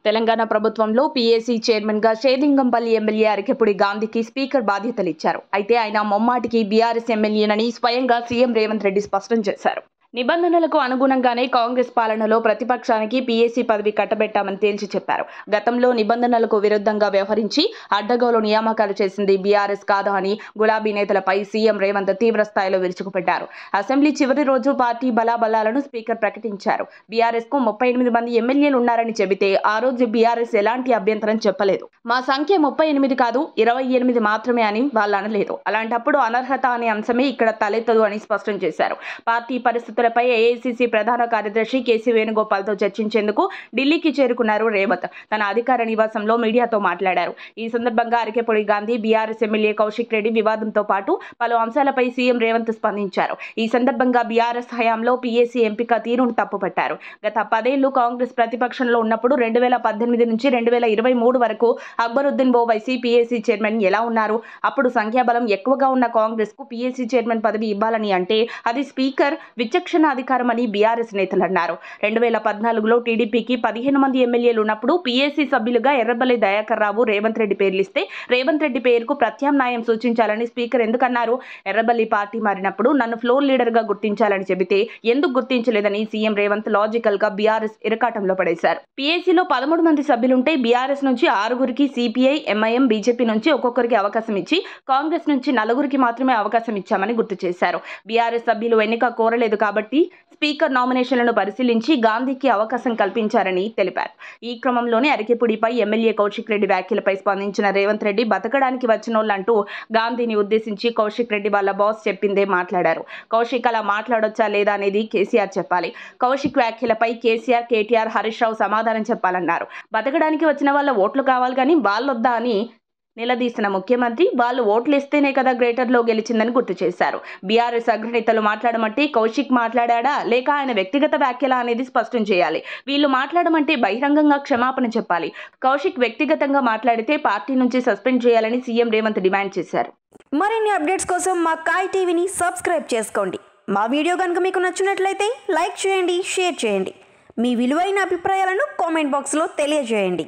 తెలంగాణ ప్రభుత్వంలో పీఏసీ చైర్మన్గా షేర్లింగంపల్లి ఎమ్మెల్యే అరికెపుడి గాంధీకి స్పీకర్ బాధ్యతలిచ్చారు. అయితే ఆయన ముమ్మాటికి బీఆర్ఎస్ ఎమ్మెల్యేనని స్వయంగా సీఎం రేవంత్ రెడ్డి స్పష్టం చేశారు. నిబంధనలకు అనుగుణంగానే కాంగ్రెస్ పాలనలో ప్రతిపక్షానికి పీఏసీ పదవి కట్టబెట్టామని తేల్చి చెప్పారు. గతంలో నిబంధనలకు విరుద్ధంగా వ్యవహరించి అడ్డగోలు నియామకాలు చేసింది బీఆర్ఎస్ కాదా అని గులాబీ నేతలపై సీఎం రేవంత్ తీవ్రస్థాయిలో విరుచుకుపడ్డారు. అసెంబ్లీ చివరి రోజు పార్టీ బలాబలాలను స్పీకర్ ప్రకటించారు. బీఆర్ఎస్ కు 38 మంది ఎమ్మెల్యేలు ఉన్నారని చెబితే ఆ రోజు బీఆర్ఎస్ ఎలాంటి అభ్యంతరం చెప్పలేదు. మా సంఖ్య 38 కాదు 28 మాత్రమే అని వాళ్ళు అనలేదు. అలాంటప్పుడు అనర్హత అనే అంశమే ఇక్కడ తలెత్తదు అని స్పష్టం చేశారు. పార్టీ పరిస్థితులపై ఏఐసీసీ ప్రధాన కార్యదర్శి కేసీ వేణుగోపాల్తో చర్చించేందుకు ఢిల్లీకి చేరుకున్నారు రేవంత్. తన అధికార నివాసంలో మీడియాతో మాట్లాడారు. ఈ సందర్భంగా అరికెపుడి గాంధీ, బీఆర్ఎస్ ఎమ్మెల్యే కౌశిక్ రెడ్డి వివాదంతో పాటు పలు అంశాలపై సీఎం రేవంత్ స్పందించారు. ఈ సందర్భంగా బీఆర్ఎస్ హయాంలో పీఏసీ ఎంపిక తీరును తప్పుపట్టారు. గత 10 ఏళ్లు కాంగ్రెస్ ప్రతిపక్షంలో ఉన్నప్పుడు 2018 నుంచి 2023 వరకు అక్బరుద్దీన్ ఓవైసీ పీఏసీ చైర్మన్ ఎలా ఉన్నారు? అప్పుడు సంఖ్యాబలం ఎక్కువగా ఉన్న కాంగ్రెస్ కు పీఏసీ చైర్మన్ పదవి ఇవ్వాలని అంటే అది స్పీకర్ విచక్షణ అధికారం అని బీఆర్ఎస్ నేతలు అన్నారు. 2014లో టీడీపీకి 15 మంది ఎమ్మెల్యేలు ఉన్నప్పుడు పీఏసీ సభ్యులుగా ఎర్రబెల్లి దయాకర్ రావు, రేవంత్ రెడ్డి పేర్లిస్తే రేవంత్ రెడ్డి పేరుకు ప్రత్యామ్నాయం సూచించాలని స్పీకర్ ఎందుకన్నారు? ఎర్రబెల్లి పార్టీ మారినప్పుడు నన్ను ఫ్లోర్ లీడర్ గా గుర్తించాలని చెబితే ఎందుకు గుర్తించలేదని సీఎం రేవంత్ లాజికల్ గా బీఆర్ఎస్ ఇరకాటంలో పడేశారు. పీఏసీలో 13 మంది సభ్యులుంటే బీఆర్ఎస్ నుంచి 6గురికి, సిపిఐ, ఎంఐఎం, బీజేపీ నుంచి ఒక్కొక్కరికి అవకాశం ఇచ్చి కాంగ్రెస్ నుంచి 4గురికి మాత్రమే అవకాశం ఇచ్చామని గుర్తు చేశారు. బీఆర్ఎస్ సభ్యులు ఎన్నిక కోరలేదు కాబట్టి స్పీకర్ నామినేషన్లను పరిశీలించి గాంధీకి అవకాశం కల్పించారని తెలిపారు. ఈ క్రమంలోనే అరికెపుడిపై ఎమ్మెల్యే కౌశిక్ రెడ్డి వ్యాఖ్యలపై స్పందించిన రేవంత్ రెడ్డి బతకడానికి వచ్చినోళ్లంటూ గాంధీని ఉద్దేశించి కౌశిక్ రెడ్డి వాళ్ళ బాస్ చెప్పిందే మాట్లాడారు. కౌశిక్ అలా మాట్లాడొచ్చా లేదా అనేది కేసీఆర్ చెప్పాలి. కౌశిక్ వ్యాఖ్యలపై కేసీఆర్, కేటీఆర్, హరీష్ రావు సమాధానం చెప్పాలన్నారు. బతకడానికి వచ్చిన వాళ్ళ ఓట్లు కావాలి కానీ వాళ్ళొద్దా అని నిలదీసిన ముఖ్యమంత్రి వాళ్ళు ఓట్లేస్తేనే కదా గ్రేటర్లో గెలిచిందని గుర్తు చేశారు. బీఆర్ఎస్ అగ్రనేతలు మాట్లాడమంటే కౌశిక్ మాట్లాడా లేక ఆయన వ్యక్తిగత వ్యాఖ్యల అనేది స్పష్టం చేయాలి. వీళ్ళు మాట్లాడమంటే బహిరంగంగా క్షమాపణ చెప్పాలి. కౌశిక్ వ్యక్తిగతంగా మాట్లాడితే పార్టీ నుంచి సస్పెండ్ చేయాలని సీఎం రేవంత్ డిమాండ్ చేశారు. మరిన్ని అప్డేట్స్ కోసం మా కాయ్ టీవీని సబ్స్క్రైబ్ చేసుకోండి. మా వీడియో కనుక మీకు నచ్చినట్లయితే లైక్ చేయండి, షేర్ చేయండి. మీ విలువైన అభిప్రాయాలను కామెంట్ బాక్స్లో తెలియజేయండి.